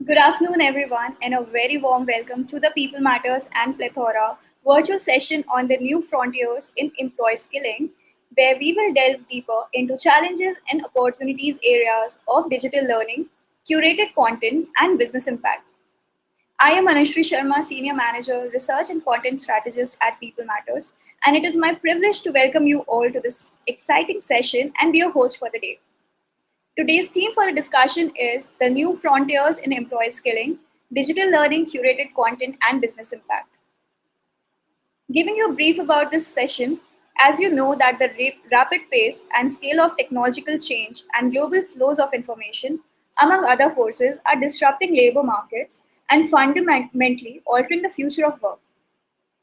Good afternoon, everyone, and a very warm welcome to the People Matters and Plethora virtual session on the new frontiers in employee skilling, where we will delve deeper into challenges and opportunities areas of digital learning, curated content, and business impact. I am Anushree Sharma, Senior Manager, Research and Content Strategist at People Matters, and it is my privilege to welcome you all to this exciting session and be your host for the day. Today's theme for the discussion is the new frontiers in employee skilling, digital learning, curated content, and business impact. Giving you a brief about this session, as you know that the rapid pace and scale of technological change and global flows of information, among other forces, are disrupting labor markets and fundamentally altering the future of work.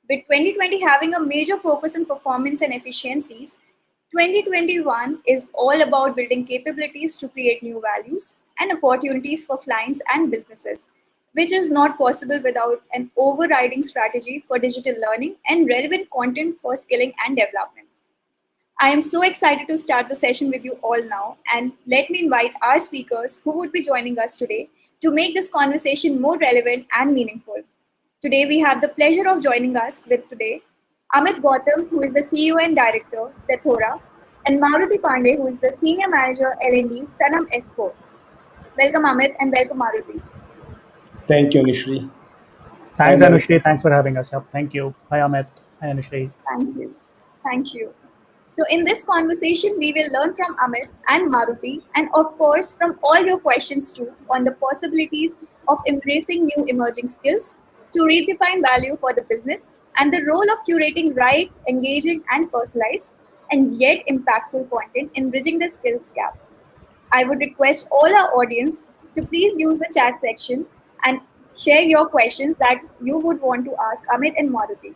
With 2020 having a major focus on performance and efficiencies, 2021 is all about building capabilities to create new values and opportunities for clients and businesses, which is not possible without an overriding strategy for digital learning and relevant content for skilling and development. I am so excited to start the session with you all now, and let me invite our speakers who would be joining us today to make this conversation more relevant and meaningful. Today, we have the pleasure of joining us with today Amit Gautam, who is the CEO and Director, Plethora, and Maruti Pandey, who is the Senior Manager L&D, Sanam S4. Welcome, Amit, and welcome, Maruti. Thank you, Nishri. Hi, Thanks, Maruti. Anushri. Thanks for having us. Yep. Thank you. Hi, Amit. Hi, Anushri. Thank you. Thank you. So, in this conversation, we will learn from Amit and Maruti, and of course, from all your questions too, on the possibilities of embracing new emerging skills to redefine value for the business and the role of curating right, engaging, and personalized and yet impactful content in bridging the skills gap. I would request all our audience to please use the chat section and share your questions that you would want to ask Amit and Maruti.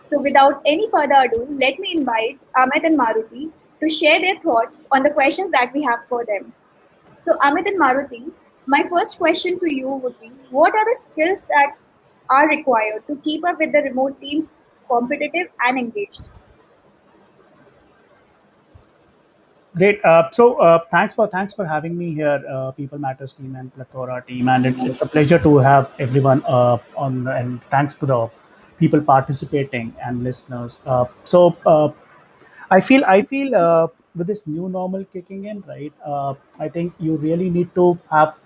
So, without any further ado, let me invite Amit and Maruti to share their thoughts on the questions that we have for them. So, Amit and Maruti, my first question to you would be what are the skills that are required to keep up with the remote teams competitive and engaged? Great. Thanks for having me here, People Matters team and Plethora team, and it's a pleasure to have everyone on. And thanks to the people participating and listeners. I feel with this new normal kicking in, right? I think you really need to have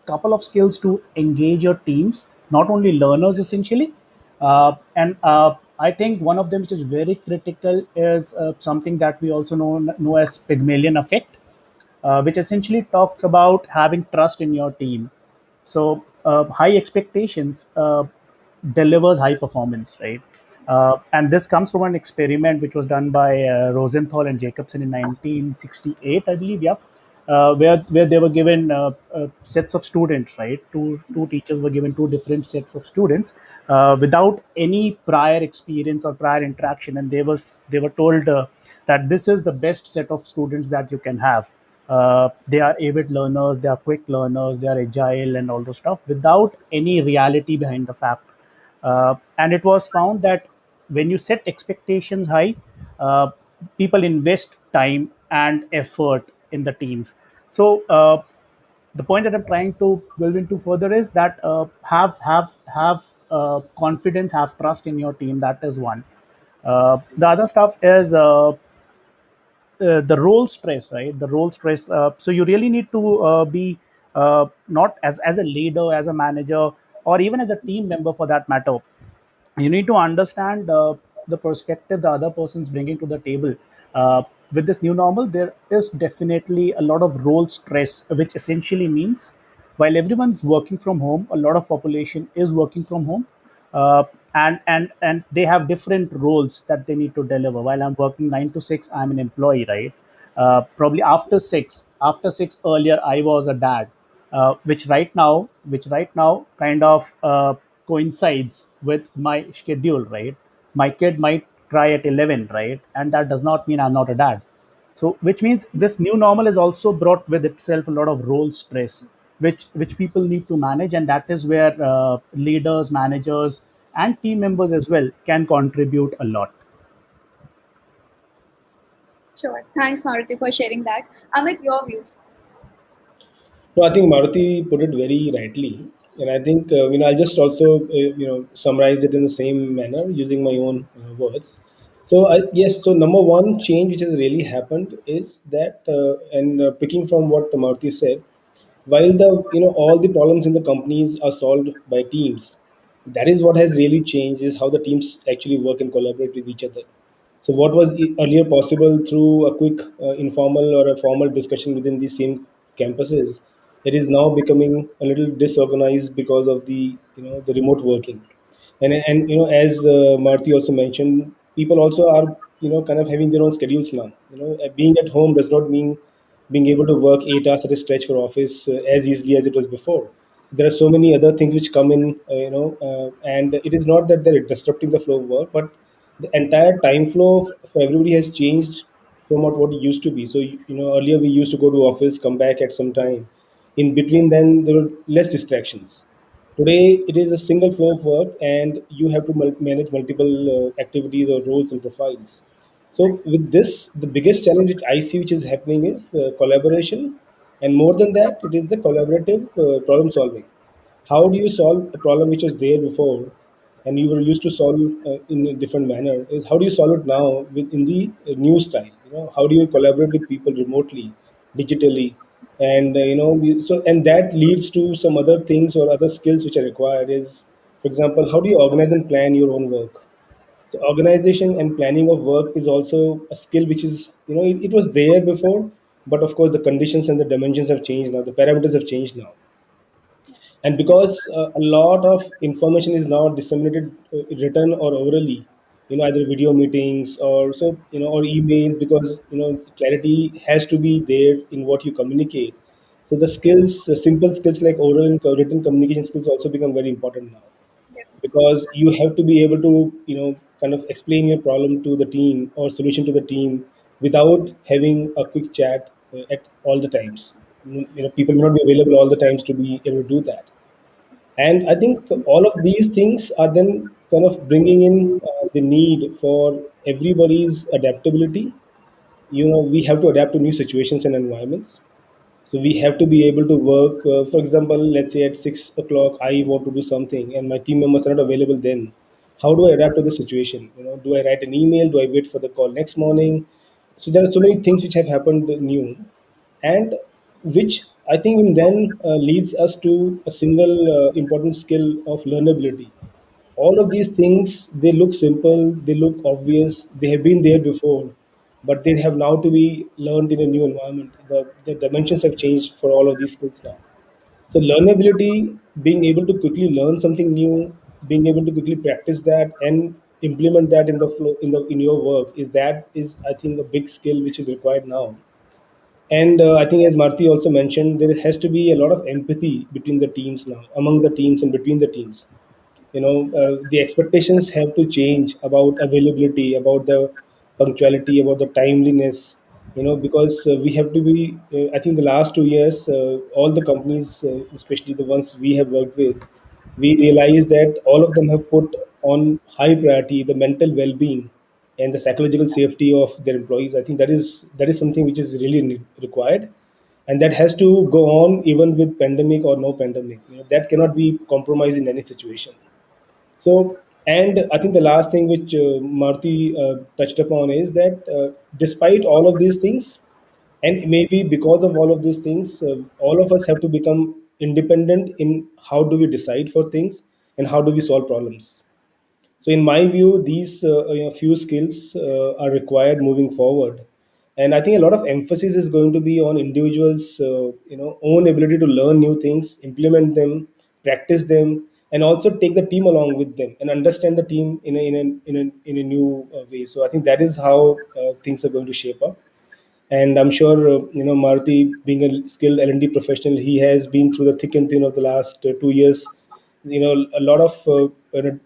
couple of skills to engage your teams, not only learners essentially. And I think one of them, which is very critical, is something that we also know as Pygmalion effect, which essentially talks about having trust in your team. So high expectations delivers high performance, right? And this comes from an experiment which was done by Rosenthal and Jacobson in 1968, I believe. Yeah, where they were given sets of students, right? Two teachers were given two different sets of students without any prior experience or prior interaction, and they were told that this is the best set of students that you can have. They are avid learners, they are quick learners, they are agile, and all those stuff without any reality behind the fact. And it was found that when you set expectations high, uh, people invest time and effort in the teams. So the point that I'm trying to delve into further is that have confidence, have trust in your team. That is one. The other stuff is the role stress, right? The role stress. So you really need to be not as a leader, as a manager, or even as a team member for that matter. You need to understand the perspective the other person's bringing to the table. With this new normal, there is definitely a lot of role stress, which essentially means while everyone's working from home, a lot of population is working from home, and they have different roles that they need to deliver. While I'm working 9 to 6, I'm an employee, right? Probably after 6 earlier, I was a dad, which right now kind of coincides with my schedule, right? My kid might cry at 11, right? And that does not mean I'm not a dad. So, which means this new normal has also brought with itself a lot of role stress, which people need to manage, and that is where leaders, managers, and team members as well can contribute a lot. Sure. Thanks, Maruti, for sharing that. Amit, your views. No, I think Maruti put it very rightly, and I think I'll just also summarize it in the same manner using my own words. So yes, so number one change which has really happened is that, and picking from what Maruti said, while the all the problems in the companies are solved by teams, that is what has really changed is how the teams actually work and collaborate with each other. So what was earlier possible through a quick informal or a formal discussion within the same campuses, it is now becoming a little disorganized because of the the remote working. And as Marty also mentioned, people also are kind of having their own schedules now. Being at home does not mean being able to work 8 hours at a stretch for office as easily as it was before. There are so many other things which come in, and it is not that they're disrupting the flow of work, but the entire time flow for everybody has changed from what it used to be. So earlier we used to go to office, come back at some time. In between, then there were less distractions. Today, it is a single flow of work, and you have to manage multiple activities or roles and profiles. So, with this, the biggest challenge which I see which is happening is collaboration, and more than that, it is the collaborative problem solving. How do you solve a problem which was there before and you were used to solve in a different manner? Is how do you solve it now in the new style? How do you collaborate with people remotely, digitally, and so and that leads to some other things or other skills which are required. Is, for example, how do you organize and plan your own work? So organization and planning of work is also a skill which is it was there before, but of course the conditions and the dimensions have changed now. The parameters have changed now, and because a lot of information is now disseminated written or orally, either video meetings or or emails, because clarity has to be there in what you communicate. So the skills, simple skills like oral and written communication skills also become very important now, because you have to be able to kind of explain your problem to the team or solution to the team without having a quick chat at all the times. People may not be available all the times to be able to do that. And I think all of these things are then kind of bringing in the need for everybody's adaptability. We have to adapt to new situations and environments. So we have to be able to work. For example, let's say at 6 o'clock, I want to do something, and my team members are not available then. How do I adapt to the situation? Do I write an email? Do I wait for the call next morning? So there are so many things which have happened new, and which I think then leads us to a single important skill of learnability. All of these things, they look simple, they look obvious, they have been there before, but they have now to be learned in a new environment. The dimensions have changed for all of these skills now. So learnability, being able to quickly learn something new, being able to quickly practice that and implement that in the flow in your work, is I think a big skill which is required now. And I think, as Marty also mentioned, there has to be a lot of empathy between the teams now, among the teams and between the teams. The expectations have to change about availability, about the punctuality, about the timeliness. Because we have to be. I think the last 2 years, all the companies, especially the ones we have worked with, we realize that all of them have put on high priority the mental well-being and the psychological safety of their employees. I think that is something which is really required, and that has to go on even with pandemic or no pandemic. That cannot be compromised in any situation. So, and I think the last thing which Marty touched upon is that despite all of these things, and maybe because of all of these things, all of us have to become independent in how do we decide for things and how do we solve problems. So, in my view, these few skills are required moving forward, and I think a lot of emphasis is going to be on individuals, own ability to learn new things, implement them, practice them, and also take the team along with them and understand the team in a new way. So, I think that is how things are going to shape up. And I'm sure Maruti, being a skilled L&D professional, he has been through the thick and thin of the last 2 years. A lot of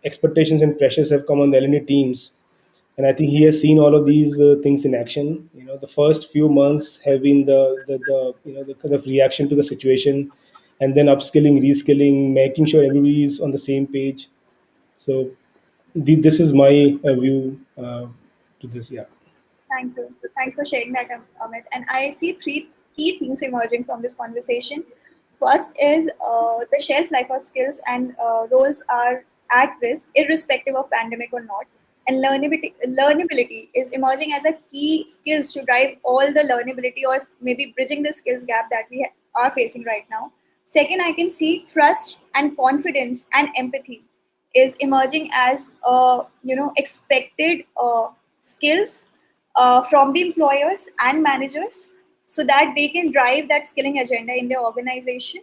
expectations and pressures have come on the L&D teams, and I think he has seen all of these things in action. The first few months have been the kind of reaction to the situation, and then upskilling, reskilling, making sure everybody is on the same page. So this is my view to this. Yeah. Thank you. Thanks for sharing that, Amit. And I see three key themes emerging from this conversation. First is the shelf life of skills and roles are at risk, irrespective of pandemic or not. And learnability is emerging as a key skills to drive all the learnability or maybe bridging the skills gap that we are facing right now. Second, I can see trust and confidence and empathy is emerging as expected skills from the employers and managers so that they can drive that skilling agenda in their organization.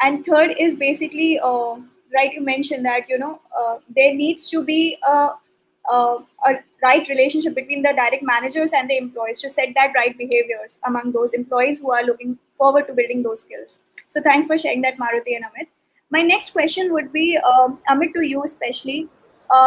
And third is basically right, you mentioned that there needs to be a right relationship between the direct managers and the employees to set that right behaviors among those employees who are looking forward to building those skills. So thanks for sharing that, Maruti and Amit. My next question would be, Amit, to you especially.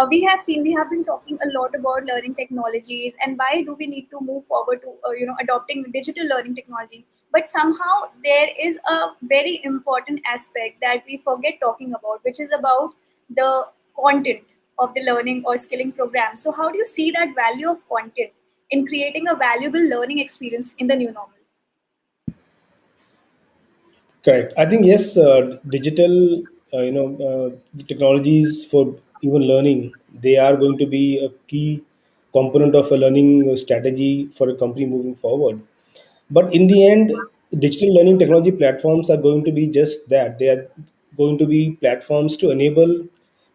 We have been talking a lot about learning technologies and why do we need to move forward to adopting digital learning technology. But somehow there is a very important aspect that we forget talking about, which is about the content of the learning or skilling program. So how do you see that value of content in creating a valuable learning experience in the new normal? Correct. I think yes, digital, technologies for even learning, they are going to be a key component of a learning strategy for a company moving forward. But in the end, digital learning technology platforms are going to be just that. They are going to be platforms to enable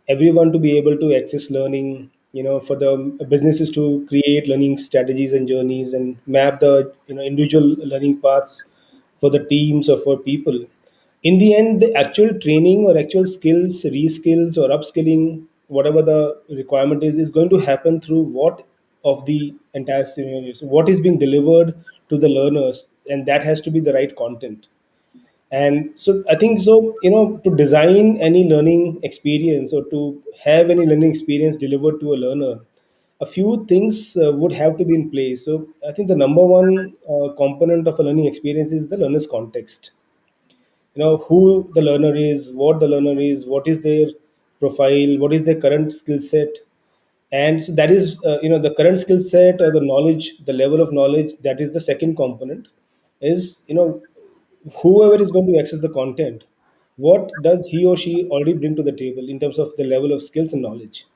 everyone to be able to access learning. For the businesses to create learning strategies and journeys and map the individual learning paths for the teams or for people. In the end, the actual training or actual skills, reskills or upskilling, whatever the requirement is going to happen through what of the entire scenario. So what is being delivered to the learners, and that has to be the right content. And so I think so, to design any learning experience or to have any learning experience delivered to a learner, a few things would have to be in place. So I think the number one component of a learning experience is the learner's context. Who the learner is, what the learner is, what is their profile, what is their current skill set. And so that is the current skill set or the knowledge, the level of knowledge, that is the second component. Is whoever is going to access the content, what does he or she already bring to the table in terms of the level of skills and knowledge.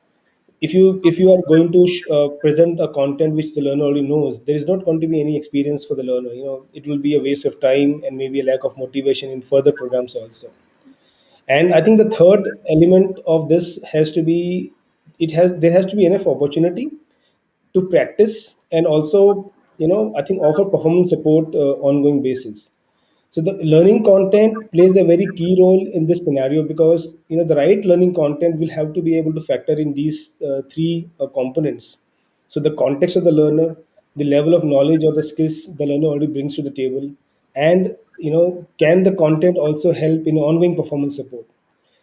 If you are going to present a content which the learner already knows, there is not going to be any experience for the learner. It will be a waste of time and maybe a lack of motivation in further programs also. And I think the third element of this has to be, there has to be enough opportunity to practice, and also I think offer performance support ongoing basis. So the learning content plays a very key role in this scenario, because the right learning content will have to be able to factor in these three components. So the context of the learner, the level of knowledge or the skills the learner already brings to the table, and can the content also help in ongoing performance support.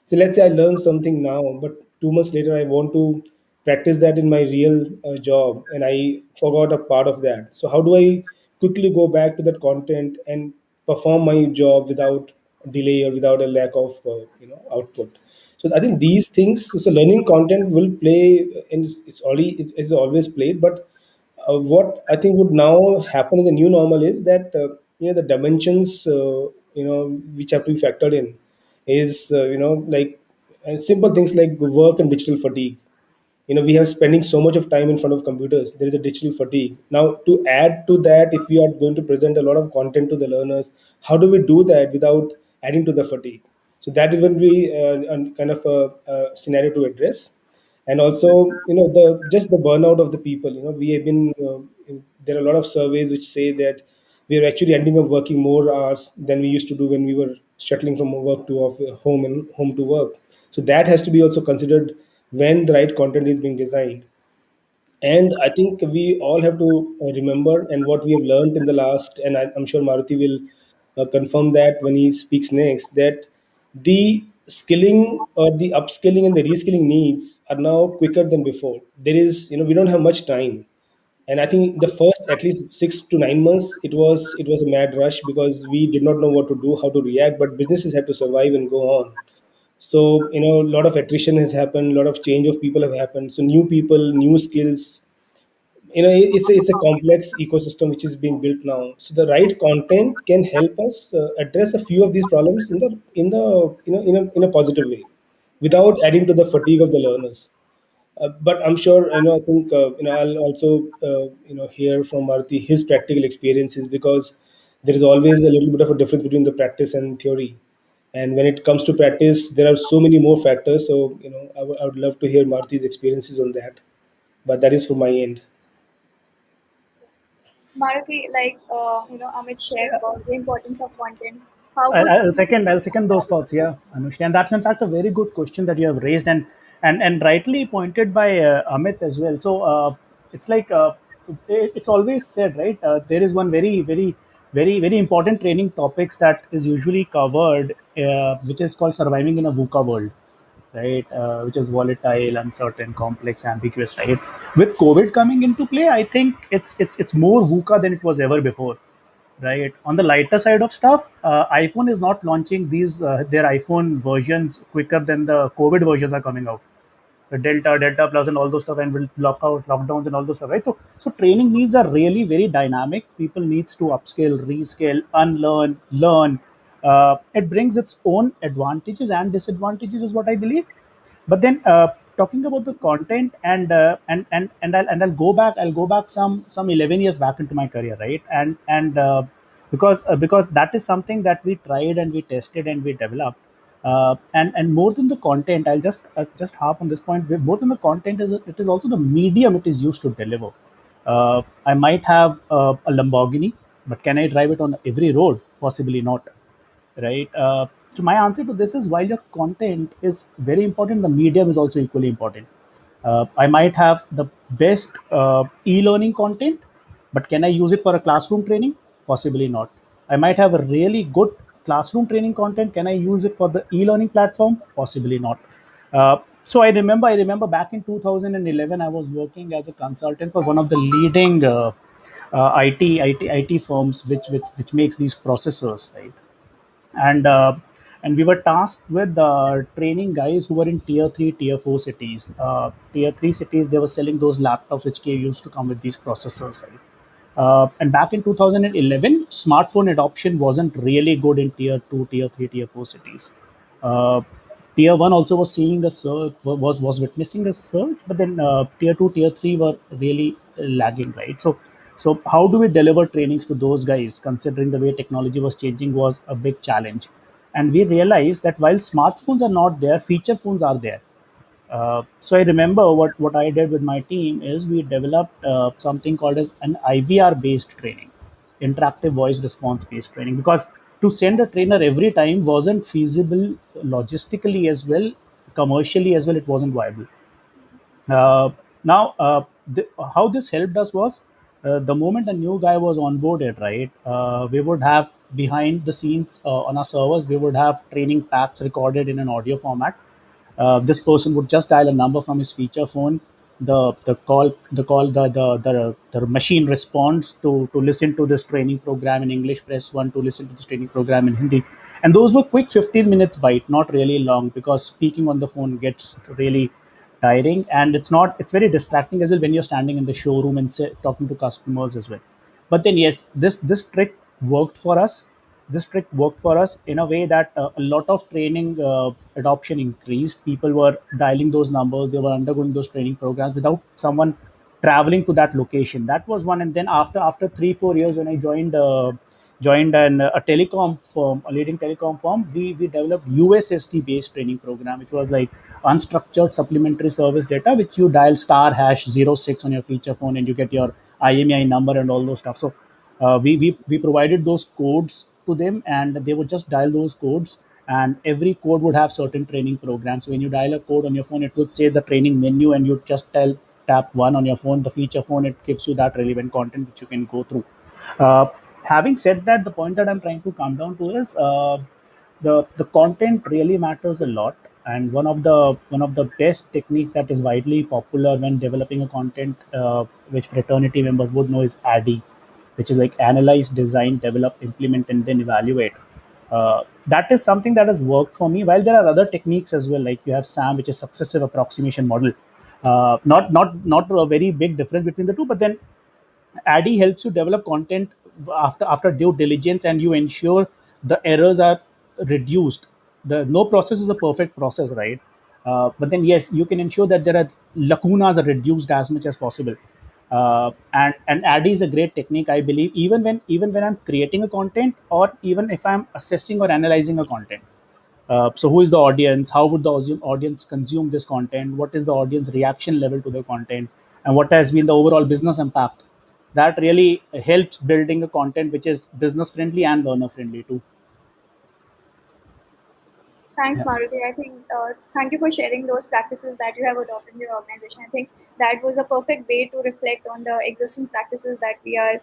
So let's say I learn something now, but 2 months later I want to practice that in my real job, and I forgot a part of that. So how do I quickly go back to that content and perform my job without delay or without a lack of output? So I think these things. So learning content will play, and it's always played, but what I think would now happen in the new normal is that the dimensions which have to be factored in is like simple things like work and digital fatigue. We have spending so much of time in front of computers, there is a digital fatigue. Now to add to that, if we are going to present a lot of content to the learners, how do we do that without adding to the fatigue? So that will be a kind of a scenario to address. And also the just the burnout of the people. We have been there are a lot of surveys which say that we are actually ending up working more hours than we used to do when we were shuttling from work to home and home to work. So that has to be also considered when the right content is being designed. And I think we all have to remember, and what we have learned in the last, and I'm sure Maruti will confirm that when he speaks next, that the skilling or the upskilling and the reskilling needs are now quicker than before. There is, we don't have much time. And I think the first at least 6 to 9 months, it was a mad rush, because we did not know what to do, how to react, but businesses had to survive and go on. So a lot of attrition has happened, a lot of change of people have happened, so new people, new skills, It's a complex ecosystem which is being built now. So the right content can help us address a few of these problems in a positive way, without adding to the fatigue of the learners. But I'm sure, I think, I'll also, hear from Maruti his practical experiences, because there is always a little bit of a difference between the practice and theory. And when it comes to practice, there are so many more factors. So, I would love to hear Marti's experiences on that. But that is from my end. Maruti, like Amit shared about the importance of content. How I- would I'll second. I'll second those thoughts. Yeah, Anushka, and that's in fact a very good question that you have raised, and rightly pointed by Amit as well. So it's like it's always said, right? There is one very important training topics that is usually covered, which is called surviving in a VUCA world, right? Which is volatile, uncertain, complex, ambiguous, right? With COVID coming into play, I think it's more VUCA than it was ever before, right? On the lighter side of stuff, iPhone is not launching these their iPhone versions quicker than the COVID versions are coming out. The Delta Plus, and all those stuff, and will lock out lockdowns and all those stuff, right? So training needs are really very dynamic. People needs to upscale, rescale, unlearn, learn. It brings its own advantages and disadvantages, is what I believe. But then talking about the content, I'll go back some 11 years back into my career, right? And because that is something that we tried and we tested and we developed. And more than the content, I'll just harp on this point. More than the content, is it is also the medium it is used to deliver. I might have a Lamborghini, but can I drive it on every road? Possibly not, right? So my answer to this is, while your content is very important, the medium is also equally important. I might have the best e-learning content, but can I use it for a classroom training? Possibly not. I might have a really good classroom training content. Can I use it for the e-learning platform? Possibly not. So I remember back in 2011, I was working as a consultant for one of the leading IT firms, which makes these processors, right? And uh, and we were tasked with training guys who were in tier 3, tier 4 cities. Tier 3 cities, they were selling those laptops which used to come with these processors, right? And back in 2011, smartphone adoption wasn't really good in tier 2, tier 3, tier 4 cities. uh, Tier 1 also was seeing a surge, was witnessing a surge, but then tier 2, tier 3 were really lagging, right? So how do we deliver trainings to those guys, considering the way technology was changing was a big challenge. And we realized that while smartphones are not there, feature phones are there. So I remember what I did with my team is we developed something called as an IVR based training, interactive voice response based training, because to send a trainer every time wasn't feasible logistically as well, commercially as well. It wasn't viable. Uh, Now, how this helped us was, the moment a new guy was onboarded, right? We would have behind the scenes on our servers, we would have training packs recorded in an audio format. This person would just dial a number from his feature phone. The machine responds to listen to this training program in English. Press one to listen to this training program in Hindi, and those were quick 15 minutes bite, not really long, because speaking on the phone gets really tiring, and it's very distracting as well when you're standing in the showroom and talking to customers as well. But then yes, this trick worked for us. This trick worked for us in a way that a lot of training adoption increased. People were dialing those numbers, they were undergoing those training programs without someone traveling to that location. That was one. And then after 3 4 years, when I joined a telecom firm, a leading telecom firm, we developed USSD based training program, which was like unstructured supplementary service data, which you dial star hash 06 on your feature phone and you get your IMEI number and all those stuff. So we provided those codes to them, and they would just dial those codes, and every code would have certain training programs. So when you dial a code on your phone, it would say the training menu, and you just tap one on your phone, the feature phone, it gives you that relevant content which you can go through. uh, Having said that, the point that I'm trying to come down to is, the content really matters a lot. And one of the best techniques that is widely popular when developing a content, which fraternity members would know, is ADDIE, which is like analyze, design, develop, implement, and then evaluate. That is something that has worked for me. While there are other techniques as well, like you have SAM, which is successive approximation model. Not a very big difference between the two, but then Addy helps you develop content after due diligence, and you ensure the errors are reduced. The no process is a perfect process, right? But then yes, you can ensure that there are lacunas are reduced as much as possible. And Addy is a great technique, I believe, even when I'm creating a content, or even if I'm assessing or analyzing a content. So who is the audience? How would the audience consume this content? What is the audience reaction level to the content? And what has been the overall business impact? That really helps building a content which is business friendly and learner friendly too. Thanks, Yeah. Maruti. I think thank you for sharing those practices that you have adopted in your organization. I think that was a perfect way to reflect on the existing practices that we are,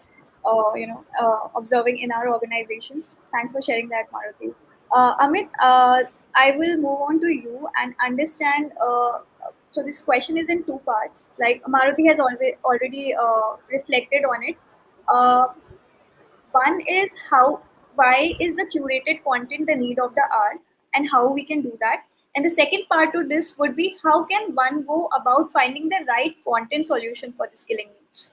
observing in our organizations. Thanks for sharing that, Maruti. Amit, I will move on to you and understand. So this question is in two parts. Like Maruti has already reflected on it. Uh, One is how why is the curated content the need of the hour and how we can do that. And the second part to this would be how can one go about finding the right content solution for the skilling needs.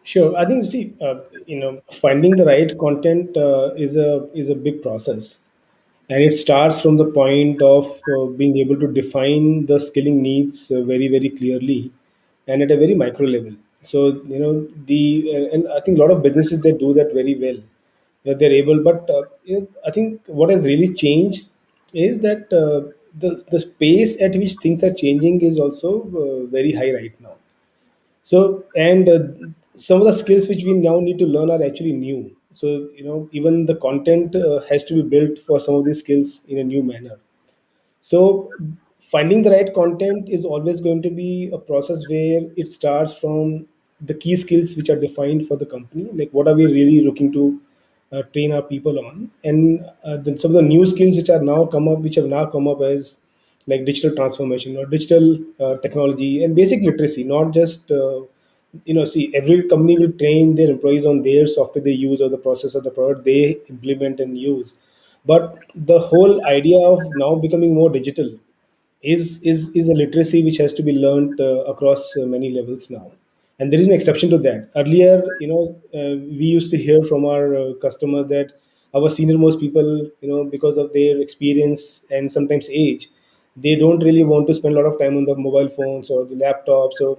Sure. I think, see, finding the right content is a big process, and it starts from the point of being able to define the skilling needs very very clearly, and at a very micro level. So and I think a lot of businesses, they do that very well. They're able, but I think what has really changed is that the pace at which things are changing is also very high right now. So, and some of the skills which we now need to learn are actually new. So, even the content has to be built for some of these skills in a new manner. So, finding the right content is always going to be a process where it starts from the key skills which are defined for the company. Like, what are we really looking to train our people on? And then some of the new skills which have now come up as like digital transformation or digital technology and basic literacy, not just see, every company will train their employees on their software they use or the process of the product they implement and use, but the whole idea of now becoming more digital is a literacy which has to be learned across many levels now, and there is no exception to that. Earlier, we used to hear from our customers that our senior most people, because of their experience and sometimes age, they don't really want to spend a lot of time on the mobile phones or the laptops, or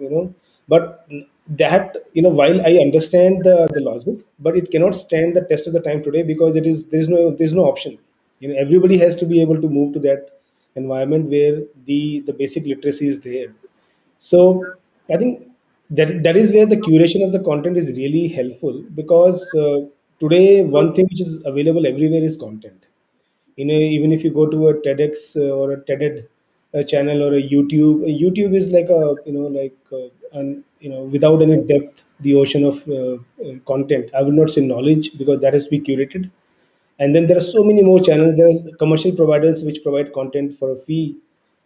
but that, while I understand the logic, but it cannot stand the test of the time today, because there's no option. Everybody has to be able to move to that environment where the basic literacy is there. So I think that is where the curation of the content is really helpful, because today one thing which is available everywhere is content. Even if you go to a TEDx or a TED channel or a YouTube is like a without any depth, the ocean of content. I will not say knowledge, because that has to be curated. And then there are so many more channels. There are commercial providers which provide content for a fee,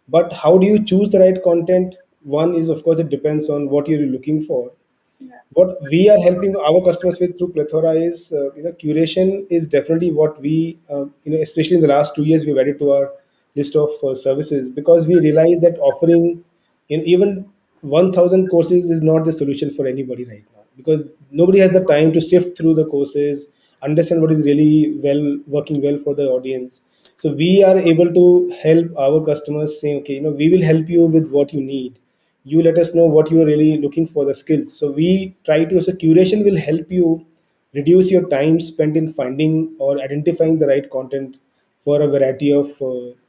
but how do you choose the right content? One is, of course, it depends on what you're looking for. Yeah. What we are helping our customers with through Plethora is, curation is definitely what we, especially in the last 2 years, we've added to our list of services, because we realize that offering in even 1,000 courses is not the solution for anybody right now, because nobody has the time to sift through the courses, understand what is really working well for the audience. So we are able to help our customers say, okay, we will help you with what you need. You let us know what you are really looking for, the skills. So we try to, so curation will help you reduce your time spent in finding or identifying the right content for a variety of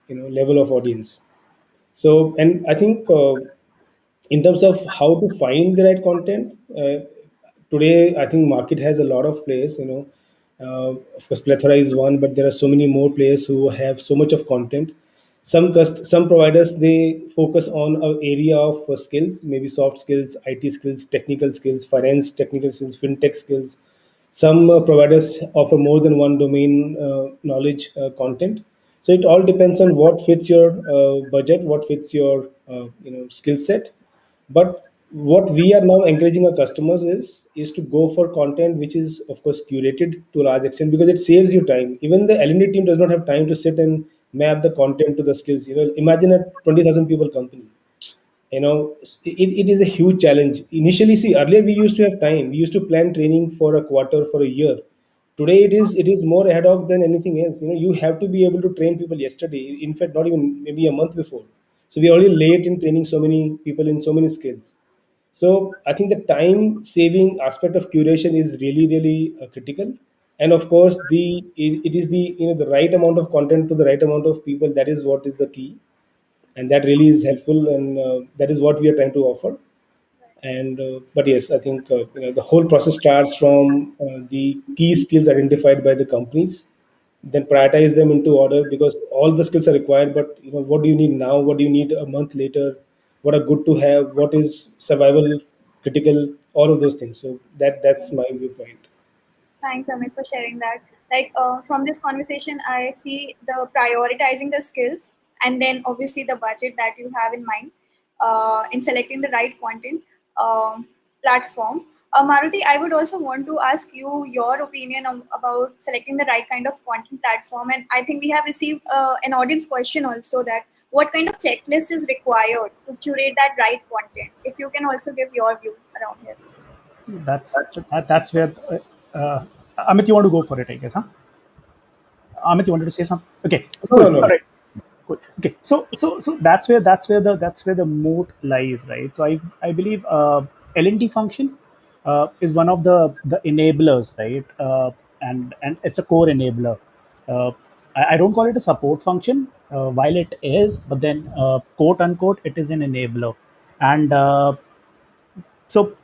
level of audience. So, and I think in terms of how to find the right content, today I think market has a lot of players. Of course, Plethora is one, but there are so many more players who have so much of content. Some providers, they focus on an area of skills, maybe soft skills, IT skills, technical skills, finance technical skills, fintech skills. Some providers offer more than one domain knowledge content. So it all depends on what fits your budget, what fits your skill set. But what we are now encouraging our customers is to go for content which is, of course, curated to a large extent, because it saves you time. Even the L&D team does not have time to sit and map the content to the skills. Imagine a 20,000 people company. It is a huge challenge initially. See, earlier we used to have time, we used to plan training for a quarter, for a year. Today it is more ad hoc than anything else. You have to be able to train people yesterday, in fact not even maybe a month before. So we are already late in training so many people in so many skills. So I think the time saving aspect of curation is really really critical. And of course, it is the right amount of content to the right amount of people. That is what is the key, and that really is helpful, and that is what we are trying to offer. And but yes, I think the whole process starts from the key skills identified by the companies, then prioritize them into order, because all the skills are required. But what do you need now, what do you need a month later, what are good to have, what is survival critical, all of those things. So that's my viewpoint. Thanks, Amit, for sharing that. From this conversation, I see the prioritizing the skills and then obviously the budget that you have in mind in selecting the right content platform. Maruti, I would also want to ask you your opinion about selecting the right kind of content platform. And I think we have received an audience question also, that what kind of checklist is required to curate that right content? If you can also give your view around here. That's where uh, Amit, you want to go for it, I guess, huh? Amit, you wanted to say something? Okay, No, cool. no, All no. right, cool. Okay, so that's where the moat lies, right? So I believe L&D function is one of the enablers, right? And it's a core enabler. Uh, I don't call it a support function, while it is, but then quote unquote, it is an enabler. And so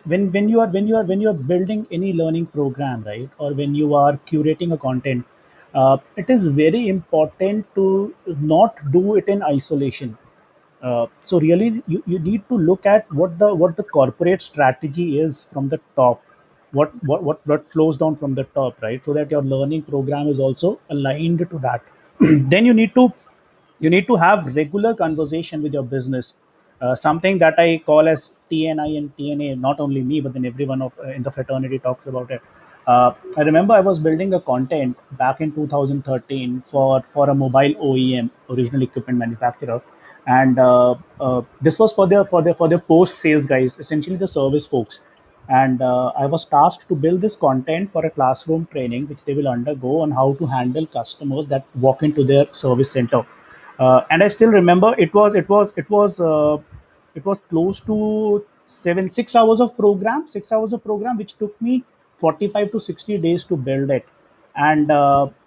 when you are building any learning program, right, or when you are curating a content, it is very important to not do it in isolation. So really you need to look at what the corporate strategy is from the top, what flows down from the top, right, so that your learning program is also aligned to that. Then you need to have regular conversation with your business, something that I call as TNI and TNA. Not only me, but then everyone in the fraternity talks about it. I remember I was building a content back in 2013 for a mobile OEM, original equipment manufacturer, and this was for their post sales guys, essentially the service folks. And I was tasked to build this content for a classroom training which they will undergo on how to handle customers that walk into their service center. And I still remember it was close to 6 hours of program, 6 hours of program, which took me 45 to 60 days to build it. And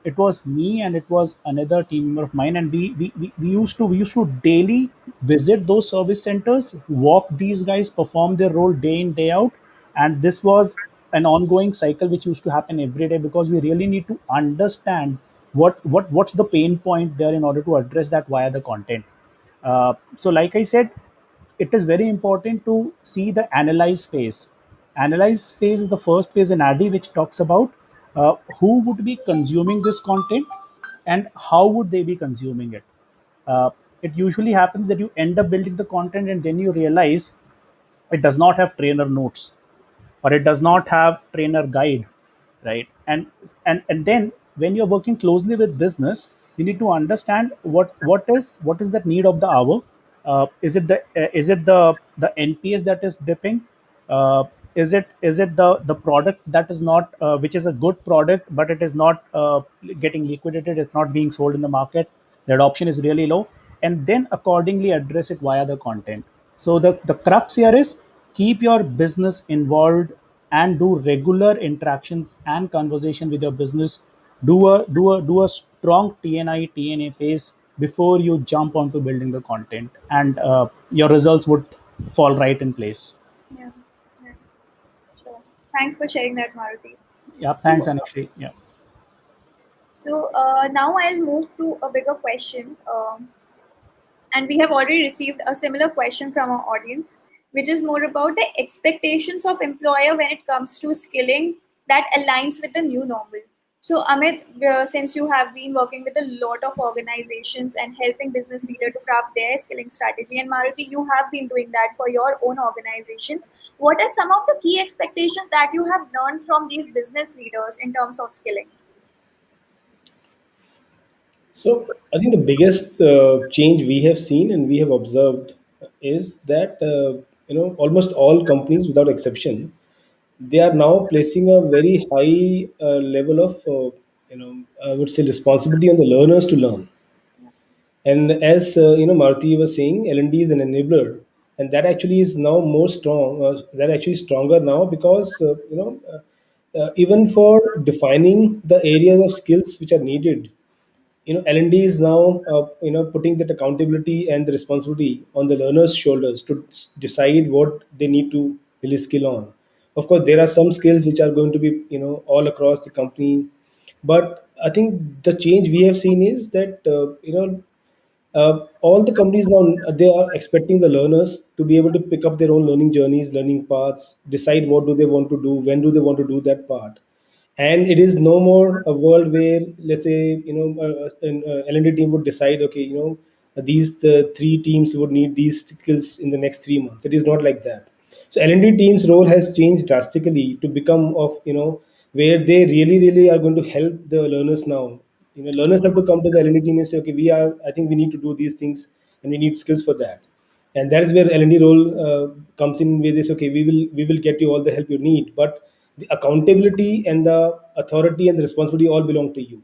it was me and it was another team member of mine, and we used to daily visit those service centers, walk these guys, perform their role day in day out. And this was an ongoing cycle which used to happen every day, because we really need to understand what's the pain point there in order to address that via the content. So like I said, it is very important to see the analyze phase. Analyze phase is the first phase in ADDIE, which talks about who would be consuming this content and how would they be consuming it. It usually happens that you end up building the content and then you realize it does not have trainer notes, or it does not have trainer guide, right? And then when you're working closely with business, you need to understand what is that need of the hour. Is it the NPS that is dipping? Is it the product that is not, which is a good product but it is not getting liquidated, it's not being sold in the market, the adoption is really low? And then accordingly address it via the content. So the crux here is keep your business involved and do regular interactions and conversation with your business. Do a strong TNA phase before you jump onto building the content, and your results would fall right in place. Yeah, yeah, sure. Thanks for sharing that, Maruti. Yeah, thanks, So, Anushree. Yeah. now I'll move to a bigger question. And we have already received a similar question from our audience, which is more about the expectations of employer when it comes to skilling that aligns with the new normal. So Amit, since you have been working with a lot of organizations and helping business leader to craft their skilling strategy, and Maruti, you have been doing that for your own organization, what are some of the key expectations that you have learned from these business leaders in terms of skilling? So I think the biggest change we have seen and we have observed is that almost all companies without exception, they are now placing a very high level of I would say responsibility on the learners to learn. And as Maruti was saying, L&D is an enabler, and that actually is now more strong. That actually is stronger now because even for defining the areas of skills which are needed, L&D is now putting that accountability and the responsibility on the learner's shoulders to decide what they need to really skill on. Of course, there are some skills which are going to be all across the company, but I think the change we have seen is that all the companies now they are expecting the learners to be able to pick up their own learning journeys, learning paths, decide what do they want to do, when do they want to do that part. And it is no more a world where, let's say, an L&D team would decide, okay, these three teams would need these skills in the next 3 months. It is not like that. So L&D team's role has changed drastically to become of where they really really are going to help the learners now. Learners have to come to the L&D team and say, okay, I think we need to do these things and we need skills for that. And that is where L&D role comes in with this. Okay, we will get you all the help you need, but the accountability and the authority and the responsibility all belong to you.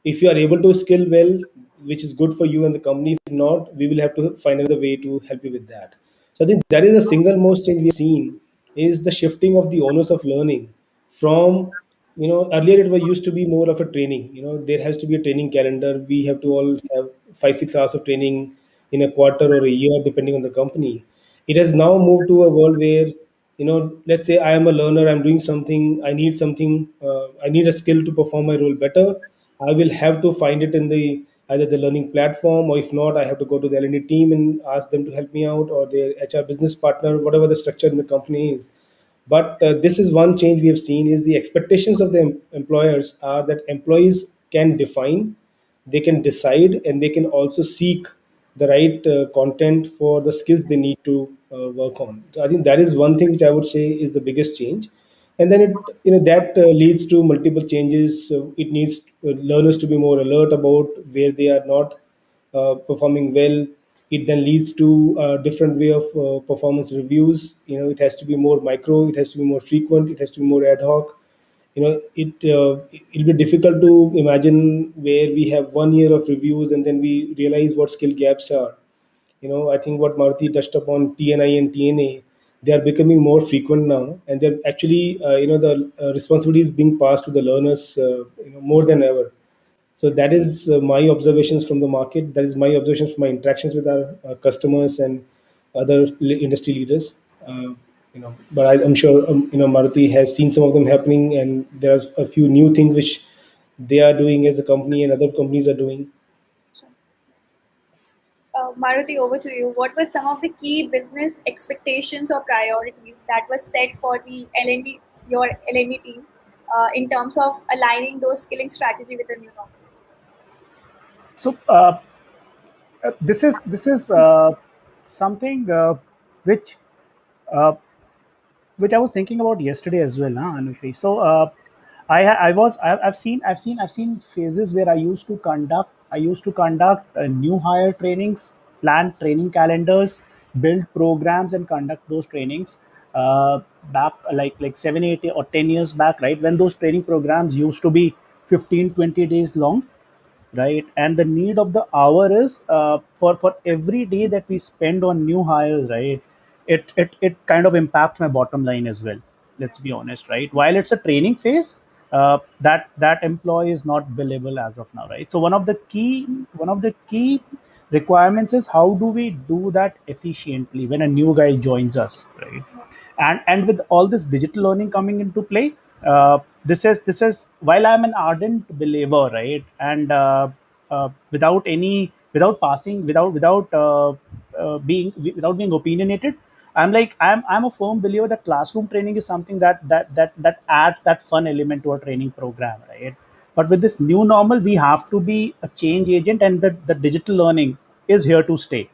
If you are able to skill well, which is good for you and the company. If not, we will have to find another way to help you with that. So I think that is the single most change we have seen, is the shifting of the onus of learning from, earlier it was used to be more of a training. There has to be a training calendar. We have to all have 5 6 hours of training in a quarter or a year depending on the company. It has now moved to a world where, let's say I am a learner, I'm doing something, I need something, I need a skill to perform my role better. I will have to find it in the either the learning platform, or if not, I have to go to the L&D team and ask them to help me out, or their HR business partner, whatever the structure in the company is. But this is one change we have seen, is the expectations of the employers are that employees can define, they can decide, and they can also seek the right content for the skills they need to work on. So I think that is one thing which I would say is the biggest change. And then that leads to multiple changes. It needs learners to be more alert about where they are not performing well. It then leads to a different way of performance reviews. It has to be more micro, it has to be more frequent, it has to be more ad hoc. It'll be difficult to imagine where we have 1 year of reviews and then we realize what skill gaps are. I think what Maruti touched upon, TNI and TNA, they are becoming more frequent now, and they're actually, the responsibility is being passed to the learners, more than ever. So that is my observations from the market. That is my observations from my interactions with our customers and other industry leaders. But I'm sure Maruti has seen some of them happening, and there are a few new things which they are doing as a company and other companies are doing. Maruti, over to you. What were some of the key business expectations or priorities that were set for the L&D, your L&D team, in terms of aligning those skilling strategy with the new normal? So this is something which uh, which I was thinking about yesterday as well, huh, Anushri. So I've seen phases where I used to conduct new hire trainings, plan training calendars, build programs, and conduct those trainings back like 7 8 or 10 years back, right, when those training programs used to be 15 20 days long, right? And the need of the hour is for every day that we spend on new hires, right? It kind of impacts my bottom line as well. Let's be honest, right? While it's a training phase, that employee is not billable as of now, right? So one of the key requirements is how do we do that efficiently when a new guy joins us, right? And with all this digital learning coming into play, this is while I'm an ardent believer, right? And without passing without being opinionated, I'm a firm believer that classroom training is something that adds that fun element to a training program, right? But with this new normal, we have to be a change agent, and the digital learning is here to stay.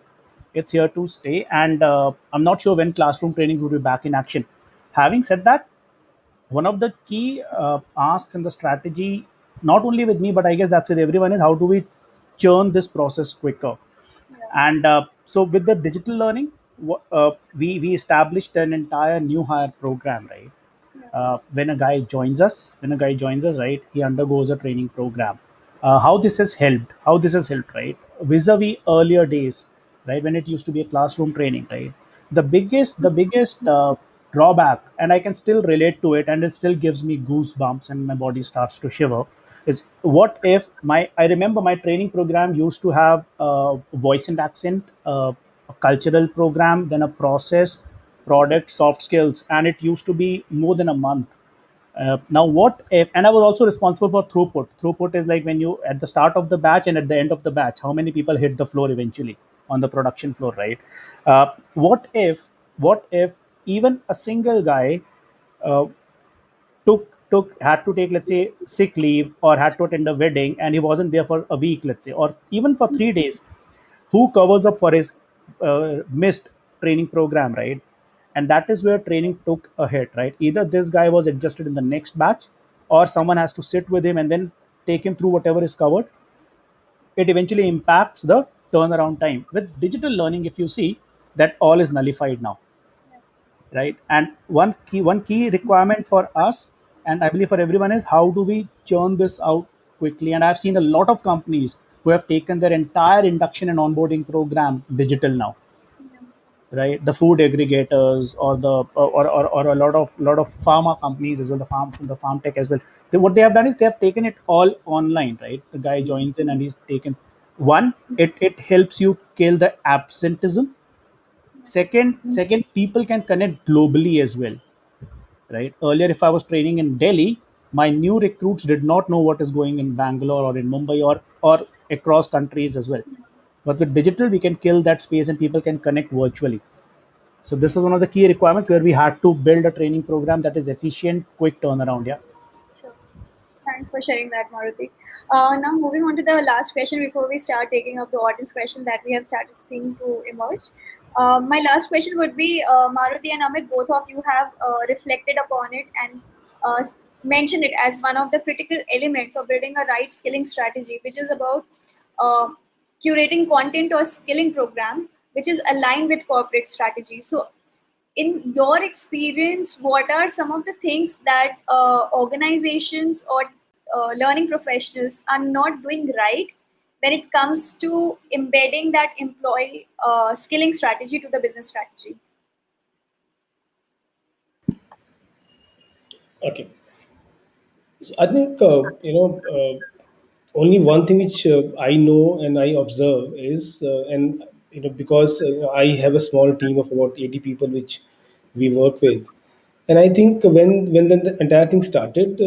It's here to stay, and I'm not sure when classroom trainings will be back in action. Having said that, one of the key asks in the strategy, not only with me, but I guess that's with everyone, is how do we churn this process quicker. Yeah. And so with the digital learning, we established an entire new hire program, right? Yeah. When a guy joins us, right, he undergoes a training program. How this has helped, right, vis-a-vis earlier days, right, when it used to be a classroom training, right. The biggest drawback, and I can still relate to it, and it still gives me goosebumps and my body starts to shiver, is what if I remember my training program used to have voice and accent, a cultural program, then a process, product, soft skills, and it used to be more than a month. Now, what if, and I was also responsible for throughput. Throughput is like when you, at the start of the batch and at the end of the batch, how many people hit the floor eventually on the production floor, right? What if even a single guy uh, had to take, let's say, sick leave, or had to attend a wedding, and he wasn't there for a week, let's say, or even for 3 days, who covers up for his missed training program, right? And that is where training took a hit, right? Either this guy was adjusted in the next batch, or someone has to sit with him and then take him through whatever is covered. It eventually impacts the turnaround time. With digital learning, if you see, that all is nullified now, right? And one key requirement for us, and I believe for everyone, is how do we churn this out quickly. And I've seen a lot of companies who have taken their entire induction and onboarding program digital now, Yeah. right? The food aggregators, or or a lot of pharma companies as well, the farm tech as well. What they have done is they have taken it all online, right? The guy joins in and he's taken one. It helps you kill the absenteeism. Second, people can connect globally as well, right? Earlier, if I was training in Delhi, my new recruits did not know what is going in Bangalore or in Mumbai, or across countries as well. But with digital, we can kill that space and people can connect virtually. So this is one of the key requirements where we had to build a training program that is efficient, quick turnaround. Yeah. Sure. Thanks for sharing that, Maruti. Now, moving on to the last question before we start taking up the audience question that we have started seeing to emerge. My last question would be, Maruti and Amit, both of you have reflected upon it and mentioned it as one of the critical elements of building a right skilling strategy, which is about uh, curating content or skilling program, which is aligned with corporate strategy. So, in your experience, what are some of the things that organizations or learning professionals are not doing right when it comes to embedding that employee skilling strategy to the business strategy? Okay. So I think only one thing which I know and I observe is, and because I have a small team of about 80 people which we work with, and I think when the entire thing started,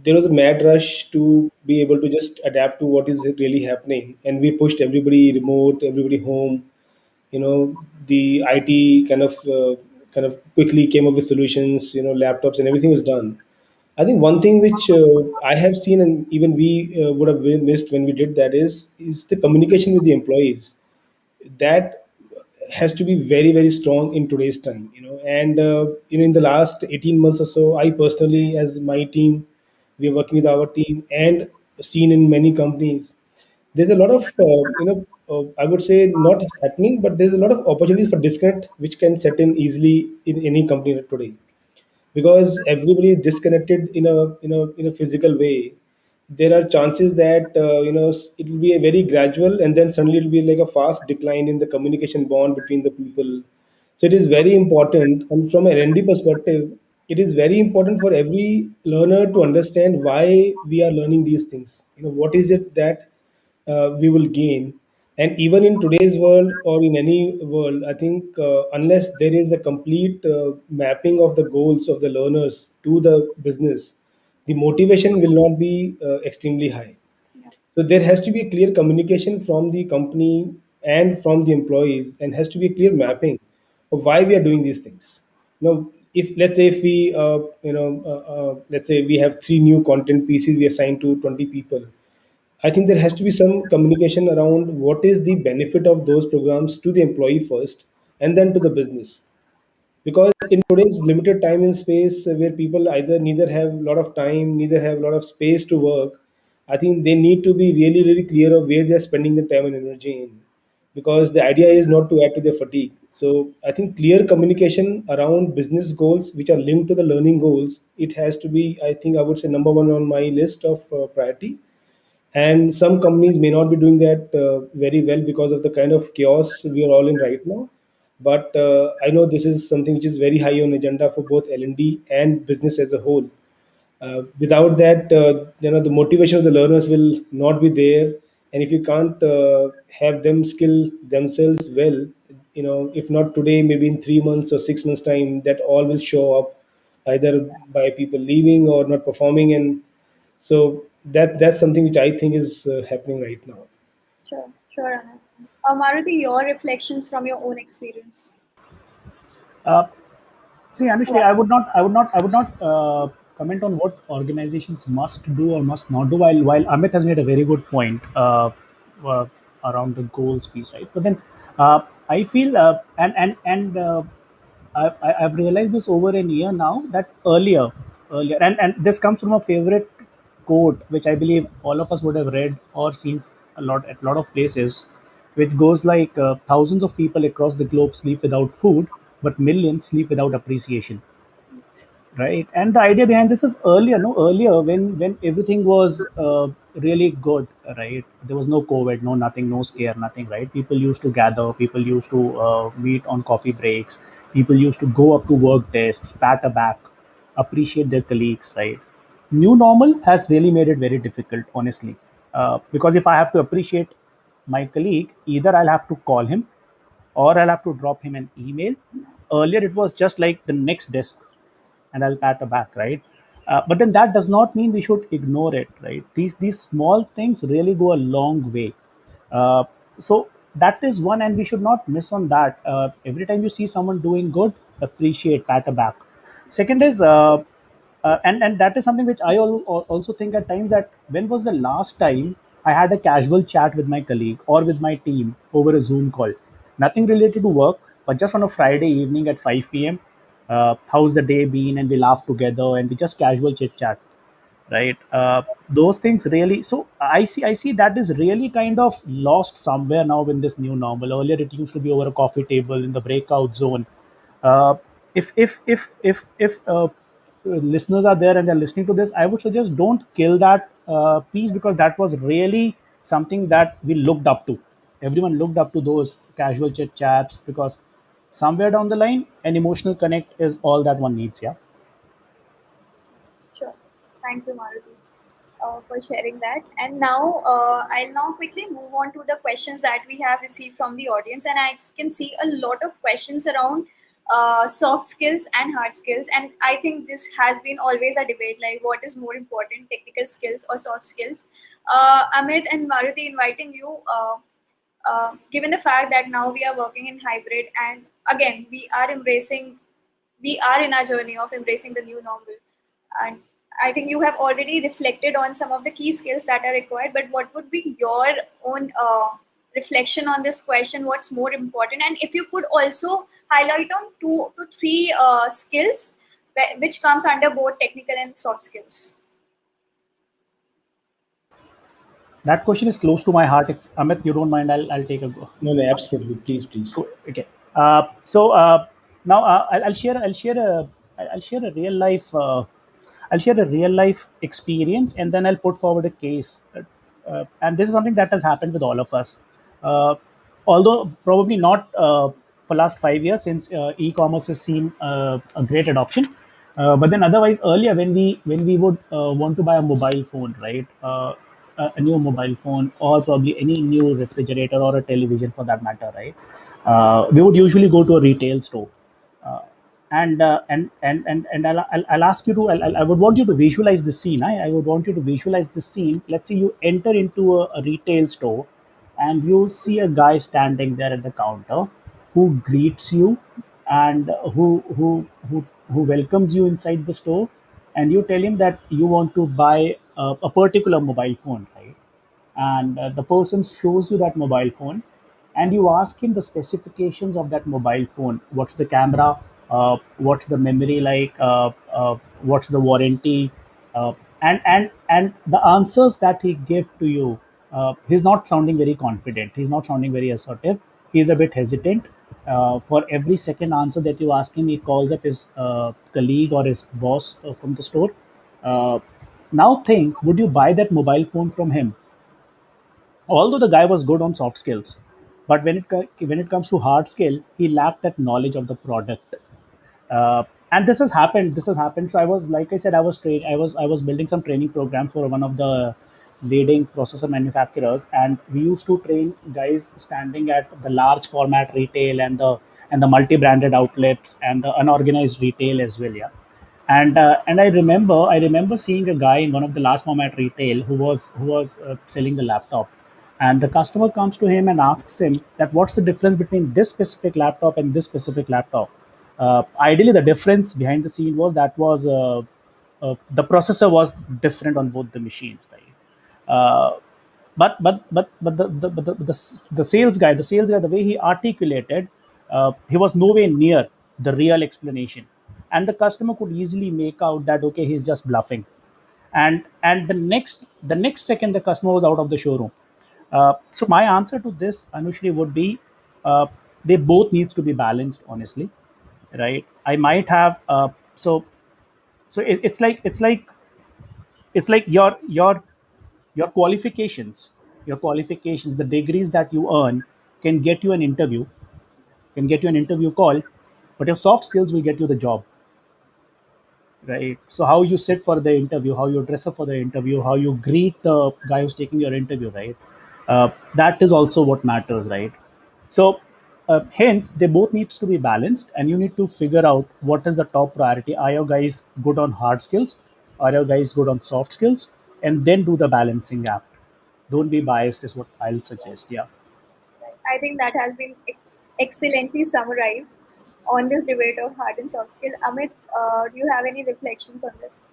there was a mad rush to be able to just adapt to what is really happening, and we pushed everybody remote, everybody home. The IT kind of quickly came up with solutions. Laptops and everything was done. I think one thing which I have seen, and even we would have missed when we did that, is the communication with the employees. That has to be very very strong in today's time. And in the last 18 months or so, I personally, as my team, we are working with our team and seen in many companies. There's a lot of I would say not happening, but there's a lot of opportunities for disconnect which can set in easily in any company today, because everybody is disconnected in a physical way. There are chances that it will be a very gradual, and then suddenly it will be like a fast decline in the communication bond between the people. So it is very important, and from an R&D perspective, it is very important for every learner to understand why we are learning these things. What is it that we will gain. And even in today's world or in any world, I think unless there is a complete mapping of the goals of the learners to the business, the motivation will not be extremely high. Yeah. So there has to be a clear communication from the company and from the employees, and has to be a clear mapping of why we are doing these things. If let's say if we let's say we have three new content pieces we assign to 20 people, I think there has to be some communication around what is the benefit of those programs to the employee first, and then to the business. Because in today's limited time and space, where people either neither have a lot of time, neither have a lot of space to work, I think they need to be really, really clear of where they're spending the time and energy in, because the idea is not to add to their fatigue. So I think clear communication around business goals, which are linked to the learning goals, it has to be, I think, I would say number one on my list of priority. And some companies may not be doing that very well because of the kind of chaos we are all in right now. But I know this is something which is very high on agenda for both L&D and business as a whole. Without that, the motivation of the learners will not be there. And if you can't have them skill themselves well, if not today, maybe in 3 months or 6 months time, that all will show up either by people leaving or not performing. And so that's something which I think is happening right now. Sure, sure, Anand. Maruti, your reflections from your own experience. Uh, See, Anushri, Yeah. I would not comment on what organizations must do or must not do. While Amit has made a very good point uh, around the goals piece, right? But then I feel I've realized this over a year now that earlier, and this comes from a favorite quote which I believe all of us would have read or seen a lot at a lot of places, which goes like thousands of people across the globe sleep without food, but millions sleep without appreciation, right? And the idea behind this is earlier when everything was really good, right? There was no COVID, no nothing, no scare, nothing, right? People used to gather, people used to meet on coffee breaks, people used to go up to work desks, pat a back, appreciate their colleagues, right? New normal has really made it very difficult, honestly, because if I have to appreciate my colleague, either I'll have to call him or I'll have to drop him an email. Earlier, it was just like the next desk and I'll pat her back, right? But then that does not mean we should ignore it, right? These small things really go a long way. So that is one, and we should not miss on that. Every time you see someone doing good, appreciate, pat her back. Second is and that is something which also think at times, that when was the last time I had a casual chat with my colleague or with my team over a Zoom call, nothing related to work, but just on a Friday evening at 5 p.m. How's the day been, and we laugh together and we just casual chit chat, right? Those things really, so I see that is really kind of lost somewhere now in this new normal. Earlier it used to be over a coffee table in the breakout zone. uh, if listeners are there and they're listening to this, I would suggest don't kill that piece, because that was really something that we looked up to. Everyone looked up to those casual chit chats, because somewhere down the line an emotional connect is all that one needs. Yeah. Sure. Thank you, Maruti, for sharing that. And now I'll now quickly move on to the questions that we have received from the audience. And I can see a lot of questions around soft skills and hard skills. And I think this has been always a debate, like what is more important, technical skills or soft skills? Amit and Maruti, inviting you. Given the fact that now we are working in hybrid, and again we are in our journey of embracing the new normal, and I think you have already reflected on some of the key skills that are required, but what would be your own reflection on this question? What's more important? And if you could also highlight on 2 to 3 skills which comes under both technical and soft skills. That question is close to my heart. If Amit, you don't mind, I'll take a go. No, no, absolutely. Please, please. Cool. Okay. So now I'll share a real life experience, and then I'll put forward a case. And this is something that has happened with all of us. Uh, Although probably not for last 5 years, since e-commerce has seen a great adoption. But then otherwise, earlier when we would want to buy a mobile phone, right? A new mobile phone, or probably any new refrigerator or a television for that matter, right? We would usually go to a retail store. Uh, and I'll ask you to, I would want you to visualize the scene. I would want you to visualize the scene. Let's say you enter into a retail store, and you see a guy standing there at the counter who greets you, and who welcomes you inside the store, and you tell him that you want to buy a particular mobile phone, right? And the person shows you that mobile phone, and you ask him the specifications of that mobile phone. What's the camera, what's the memory like, what's the warranty, And the answers that he give to you, he's not sounding very confident, he's not sounding very assertive, he's a bit hesitant. For every second answer that you ask him, he calls up his colleague or his boss from the store. uh, Now think, would you buy that mobile phone from him? Although the guy was good on soft skills, but when it comes to hard skill, he lacked that knowledge of the product. And this has happened. So I was, like I said, I was building some training programs for one of the leading processor manufacturers, and we used to train guys standing at the large format retail and the multi-branded outlets and the unorganized retail as well. Yeah. And I remember seeing a guy in one of the large format retail who was selling the laptop, and the customer comes to him and asks him that what's the difference between this specific laptop and this specific laptop. Ideally, the difference behind the scene was the processor was different on both the machines, right? But the sales guy, the way he articulated, he was nowhere near the real explanation, and the customer could easily make out that okay, he's just bluffing. And the next second, the customer was out of the showroom. So my answer to this, Anushri, would be, uh, they both needs to be balanced, honestly, right? I might have so it's like your qualifications, the degrees that you earn can get you an interview, can get you an interview call, but your soft skills will get you the job, right? So how you sit for the interview, how you dress up for the interview, how you greet the guy who's taking your interview, right? That is also what matters, right? So hence they both needs to be balanced, and you need to figure out what is the top priority. Are your guys good on hard skills, are your guys good on soft skills, and then do the balancing act. Don't be biased is what I'll suggest. Yeah. I think that has been excellently summarized on this debate of hard and soft skill. Amit, do you have any reflections on this?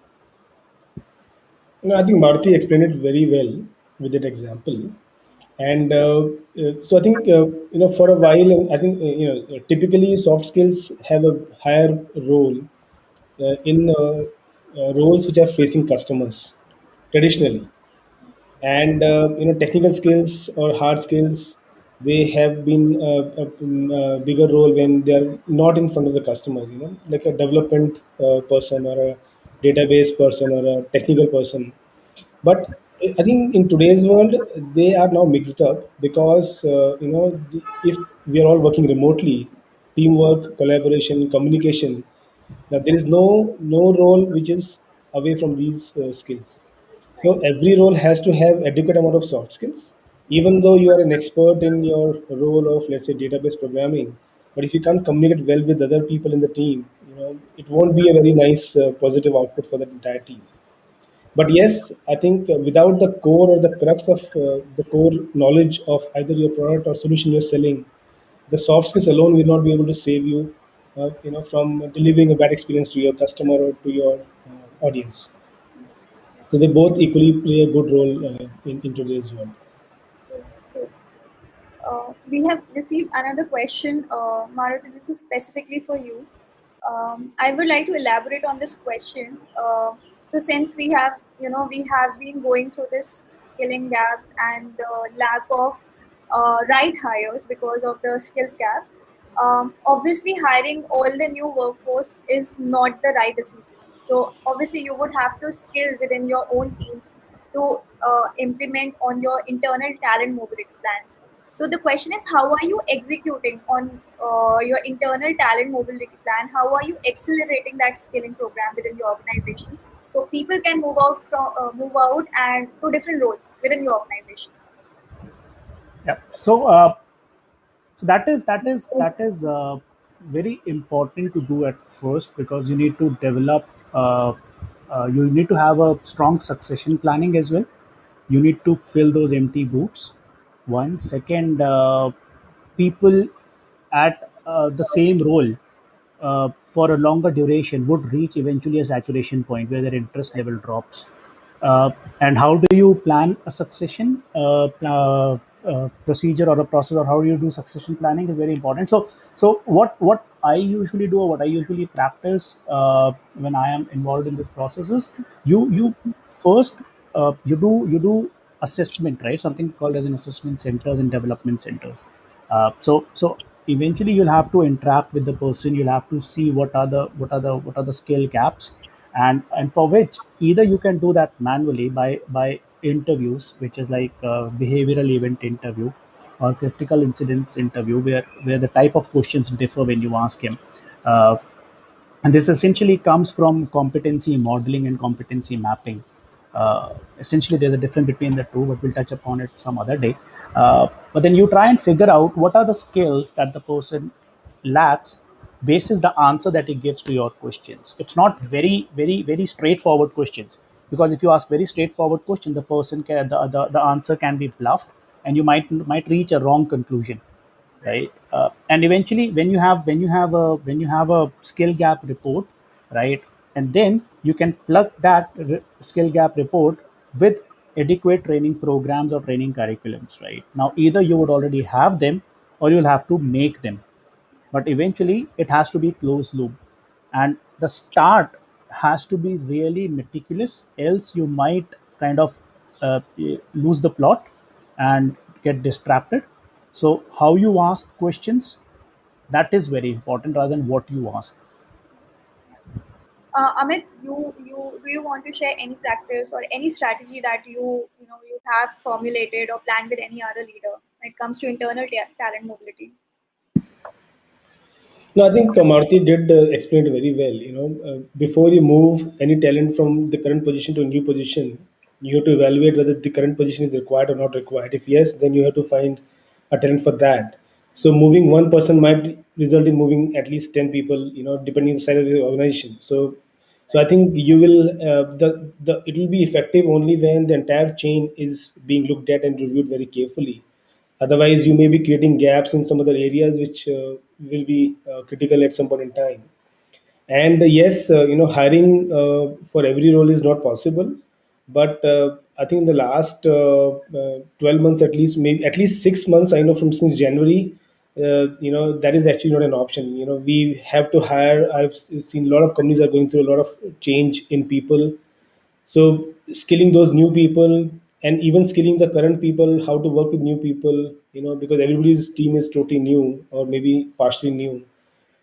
I think Maruti explained it very well with that example. And so I think, for a while, I think, typically soft skills have a higher role in roles which are facing customers traditionally. And technical skills or hard skills, they have been a bigger role when they are not in front of the customers, like a development person or a database person or a technical person. But I think in today's world, they are now mixed up because, if we are all working remotely, teamwork, collaboration, communication, now there is no role which is away from these skills. So every role has to have adequate amount of soft skills, even though you are an expert in your role of, let's say, database programming. But if you can't communicate well with other people in the team, it won't be a very nice positive output for the entire team. But yes, I think without the core or the crux of the core knowledge of either your product or solution you're selling, the soft skills alone will not be able to save you, from delivering a bad experience to your customer or to your audience. So they both equally play a good role in today's world. So, we have received another question. Maruti, this is specifically for you. I would like to elaborate on this question. So since we have been going through this skilling gaps and the lack of right hires because of the skills gap, obviously hiring all the new workforce is not the right decision. So obviously you would have to skill within your own teams to implement on your internal talent mobility plans. So the question is, how are you executing on your internal talent mobility plan? How are you accelerating that skilling program within your organization so people can move out and to different roles within your organization? Yeah. So that is very important to do at first, because you need to develop. You need to have a strong succession planning as well. You need to fill those empty boots. One second, people at the same role for a longer duration would reach eventually a saturation point where their interest level drops. And how do you plan a succession procedure or a process, or how do you do succession planning is very important. So what I usually do, or what I usually practice when I am involved in this process is, you first, you do assessment, right? Something called as an assessment centers and development centers. So eventually you'll have to interact with the person. You'll have to see what are the skill gaps, and for which either you can do that manually by interviews, which is like behavioral event interview or critical incidents interview, where the type of questions differ when you ask him. Uh, and this essentially comes from competency modeling and competency mapping. Essentially, there's a difference between the two, but we'll touch upon it some other day. But then you try and figure out what are the skills that the person lacks basis the answer that he gives to your questions. It's not very, very, very straightforward questions, because if you ask very straightforward question, the person can the answer can be bluffed, and you might reach a wrong conclusion, right? And eventually, when you have a skill gap report, right, and then you can plug that skill gap report with adequate training programs or training curriculums, right? Now, either you would already have them, or you'll have to make them, but eventually it has to be closed loop, and the start has to be really meticulous, else you might kind of lose the plot and get distracted. So how you ask questions, that is very important rather than what you ask. Amit, you do you want to share any practice or any strategy that you have formulated or planned with any other leader when it comes to internal talent mobility? No, I think Maruti did explain it very well. Before you move any talent from the current position to a new position, you have to evaluate whether the current position is required or not required. If yes, then you have to find a talent for that. So moving one person might result in moving at least 10 people. Depending on the size of the organization. So I think you will the it will be effective only when the entire chain is being looked at and reviewed very carefully. Otherwise, you may be creating gaps in some other areas which will be critical at some point in time. And yes, hiring for every role is not possible. But I think in the last 12 months, at least, maybe at least 6 months, I know from since January, that is actually not an option. We have to hire. Seen a lot of companies are going through a lot of change in people, so skilling those new people and even skilling the current people how to work with new people, because everybody's team is totally new or maybe partially new.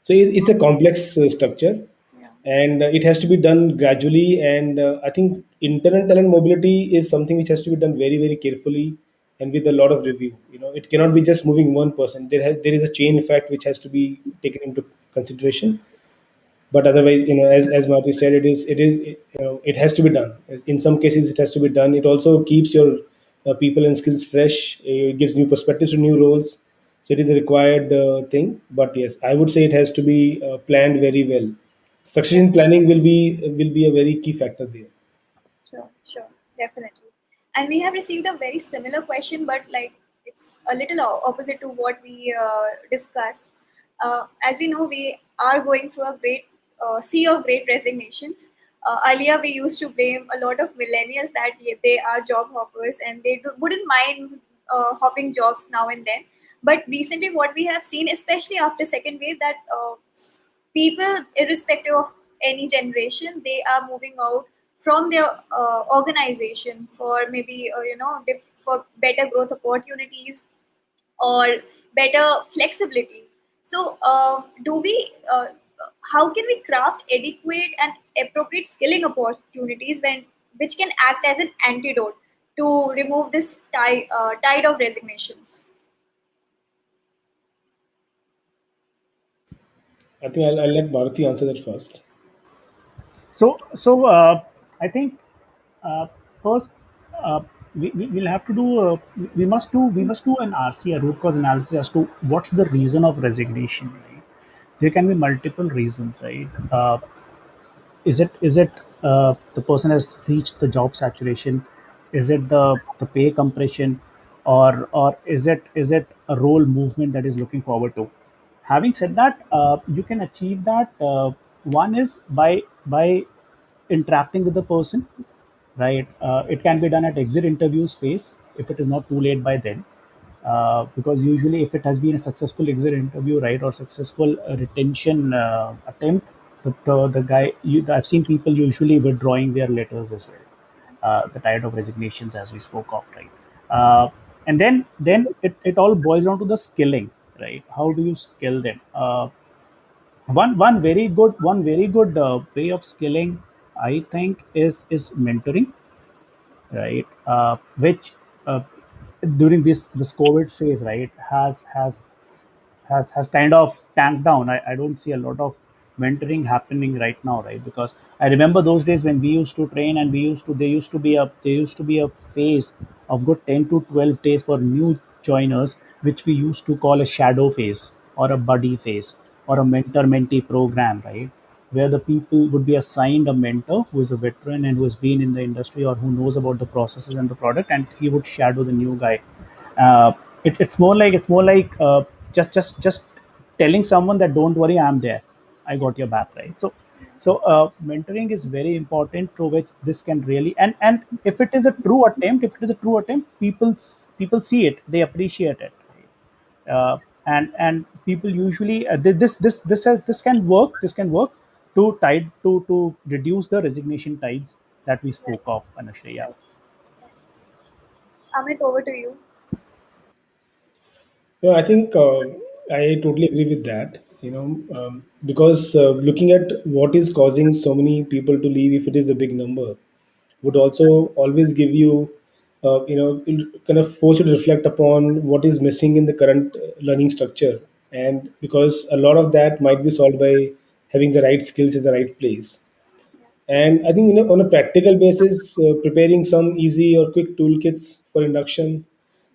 So it's a complex structure, Yeah. and it has to be done gradually. And I think internal talent mobility is something which has to be done very, very carefully and with a lot of review. It cannot be just moving one person. There is a chain effect which has to be taken into consideration. But otherwise, as Mati said, it has to be done. In some cases it has to be done. It also keeps your people and skills fresh. It gives new perspectives to new roles. So it is a required thing. But yes, I would say it has to be planned very well. Yeah. Succession planning will be a very key factor there. Sure, sure, definitely. And we have received a very similar question, but like it's a little opposite to what we discussed. As we know, we are going through a great sea of great resignations. Earlier, we used to blame a lot of millennials that they are job hoppers and they wouldn't mind hopping jobs now and then. But recently, what we have seen, especially after second wave, that people, irrespective of any generation, they are moving out from their organization for maybe for better growth opportunities or better flexibility. So do we how can we craft adequate and appropriate skilling opportunities when which can act as an antidote to remove this tide of resignations? I think I'll let Bharati answer that first. So I think uh, first, uh, we'll have to do we must do an RC, a root cause analysis, as to what's the reason of resignation, right? There can be multiple reasons, right? Is it the person has reached the job saturation? Is it the pay compression, or is it a role movement that is looking forward to? Having said that, you can achieve that. One is by interacting with the person, right? It can be done at exit interviews phase if it is not too late by then, because usually if it has been a successful exit interview, right, or successful retention attempt, the guy, I've seen people usually withdrawing their letters as well. the tide of resignations as we spoke of, right? uh, and then it all boils down to the skilling, right? How do you skill them? One very good way of skilling, I think, is mentoring, right? Which during this COVID phase, right, has kind of tanked down. I don't see a lot of mentoring happening right now, right? Because I remember those days when we used to train, and we used to there used to be a phase of good 10 to 12 days for new joiners, which we used to call a shadow phase or a buddy phase or a mentor mentee program, right? Where the people would be assigned a mentor who is a veteran and who has been in the industry or who knows about the processes and the product, and he would shadow the new guy. It's more like just telling someone that don't worry, I'm there, I got your back, right? So mentoring is very important, through which this can really, and if it is a true attempt, people see it, they appreciate it, right? And people usually this can work, to reduce the resignation tides that we Right. spoke of initially. Yeah, Amit, over to you. No, I think I totally agree with that. Because looking at what is causing so many people to leave, if it is a big number, would also always give you, kind of force you to reflect upon what is missing in the current learning structure. And because a lot of that might be solved by having the right skills in the right place. And I think, on a practical basis, preparing some easy or quick toolkits for induction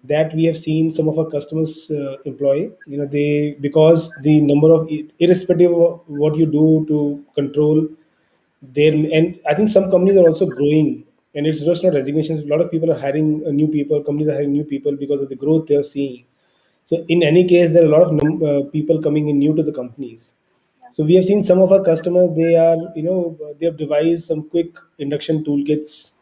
that we have seen some of our customers employ. They, because the number of, irrespective of what you do to control there, and I think some companies are also growing, and it's just not resignations. A lot of people are hiring new people. Companies are hiring new people because of the growth they are seeing. So in any case, there are a lot of people coming in new to the companies. So we have seen some of our customers. They are, they have devised some quick induction toolkits,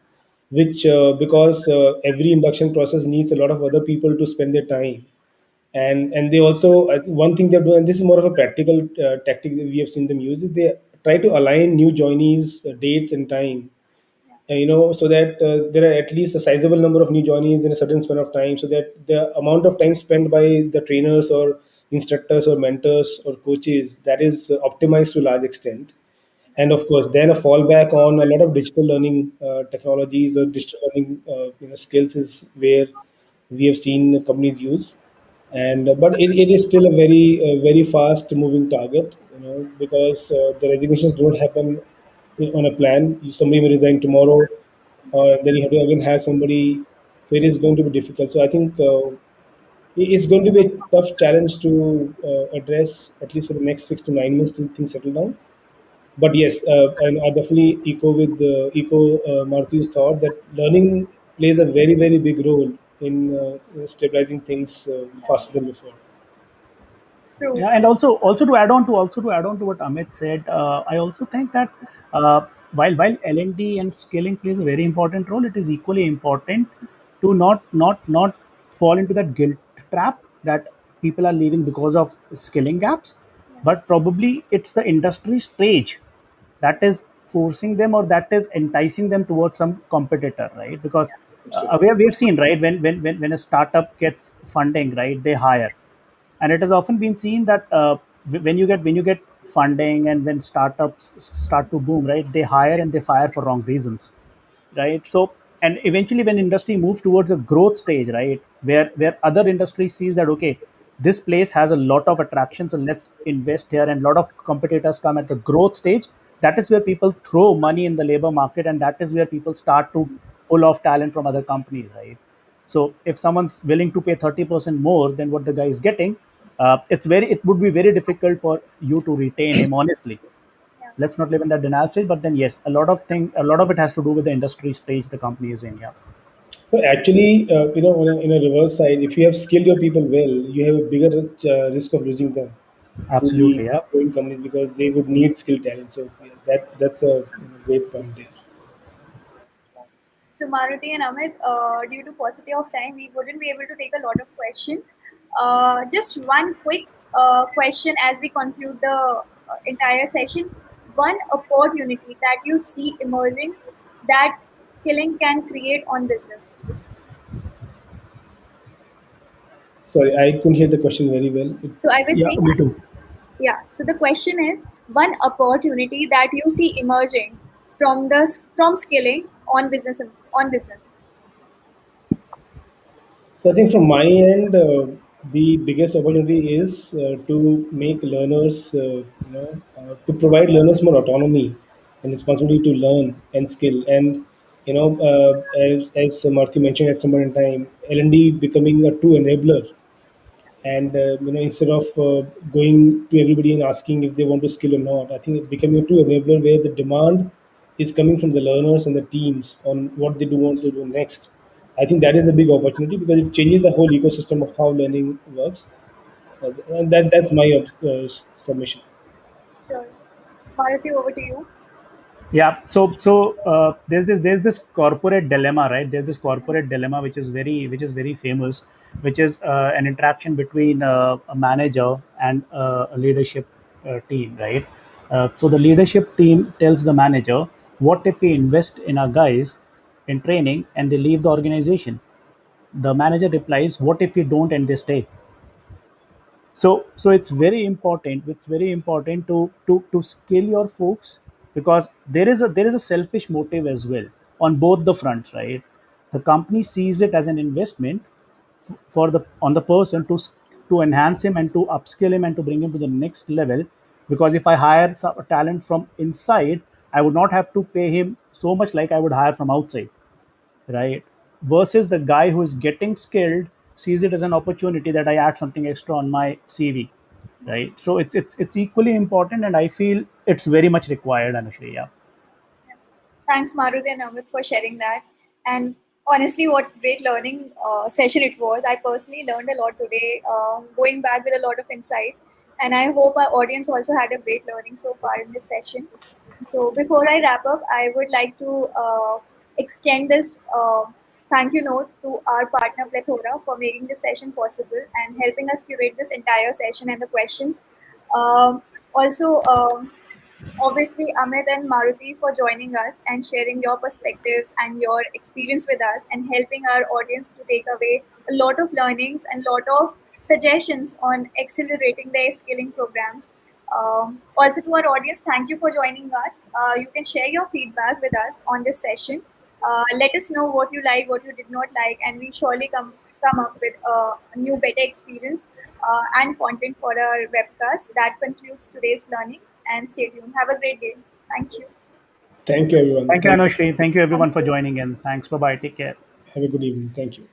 which because every induction process needs a lot of other people to spend their time, and they also, I think one thing they've done, and this is more of a practical tactic that we have seen them use, is they try to align new joinees dates and time, so that there are at least a sizable number of new joinees in a certain span of time, so that the amount of time spent by the trainers or instructors or mentors or coaches, that is optimized to a large extent. And of course, then a fallback on a lot of digital learning technologies or digital learning skills is where we have seen companies use. And but it is still a very fast moving target, because the resignations don't happen on a plan. Somebody may resign tomorrow, or then you have to again hire somebody. So it is going to be difficult. So I think it's going to be a tough challenge to address, at least for the next 6 to 9 months till things settle down. But yes, and I definitely echo Marthu's thought that learning plays a very big role in stabilizing things faster than before. True. yeah, and also to add on to what Amit said, I also think that while L&D and skilling plays a very important role, it is equally important to not fall into that guilt trap that people are leaving because of skilling gaps, but probably it's the industry stage that is forcing them, or that is enticing them towards some competitor, right? Because Absolutely. we've seen, right, when a startup gets funding, right, they hire. And it has often been seen that when you get funding, and when startups start to boom, right, they hire and they fire for wrong reasons, right? So, and eventually when industry moves towards a growth stage, right, where other industry sees that, okay, this place has a lot of attraction, so let's invest here, and a lot of competitors come at the growth stage, that is where people throw money in the labor market, and that is where people start to pull off talent from other companies, right? So if someone's willing to pay 30% more than what the guy is getting, it would be very difficult for you to retain him, honestly. Yeah. Let's not live in that denial stage, but then yes, a lot of it has to do with the industry stage the company is in. Yeah, So actually, on a reverse side, if you have skilled your people well, you have a bigger risk of losing them to the absolutely. Yeah. growing companies, because they would need skilled talent. So yeah, that's a great point there. So, Maruti and Amit, due to paucity of time, we wouldn't be able to take a lot of questions. Just one quick question as we conclude the entire session. One opportunity that you see emerging that skilling can create on business? Sorry, I couldn't hear the question very well. So I was Yeah, saying, me too. yeah. So the question is one opportunity that you see emerging from skilling on business. So I think from my end, the biggest opportunity is to make learners, to provide learners more autonomy and responsibility to learn and skill. And as Marty mentioned at some point in time, L&D becoming a true enabler, and instead of going to everybody and asking if they want to skill or not, I think it becoming a true enabler where the demand is coming from the learners and the teams on what they do want to do next. I think that is a big opportunity because it changes the whole ecosystem of how learning works. And that's my submission. Sure. Maruti, over to you. Yeah. So there's this corporate dilemma, right? There's this corporate dilemma which is very famous, which is an interaction between a manager and a leadership team, right? So the leadership team tells the manager, "What if we invest in our guys in training and they leave the organization?" The manager replies, "What if we don't and they stay?" So it's very important to scale your folks, because there is a selfish motive as well on both the fronts, right? The company sees it as an investment for the on the person to enhance him and to upskill him and to bring him to the next level, because if I hire a talent from inside, I would not have to pay him so much like I would hire from outside, right? Versus the guy who is getting skilled sees it as an opportunity that I add something extra on my CV, right? So it's equally important, and I feel it's very much required, Anushri. Yeah. Thanks, Maruti and Amit, for sharing that. And honestly, what great learning session it was. I personally learned a lot today, going back with a lot of insights. And I hope our audience also had a great learning so far in this session. So before I wrap up, I would like to extend this thank you note to our partner Plethora for making this session possible and helping us curate this entire session and the questions. Also, obviously Amit and Maruti for joining us and sharing your perspectives and your experience with us and helping our audience to take away a lot of learnings and lot of suggestions on accelerating their skilling programs. Also to our audience, thank you for joining us. You can share your feedback with us on this session. Let us know what you like, what you did not like, and we surely come up with a new better experience and content for our webcast. That concludes today's learning and stay tuned. Have a great day. Thank you. Thank you, everyone. Thank you, Thank Anushri. Thank you, Thank everyone, for you. joining in. Thanks. Bye bye. Take care. Have a good evening. Thank you.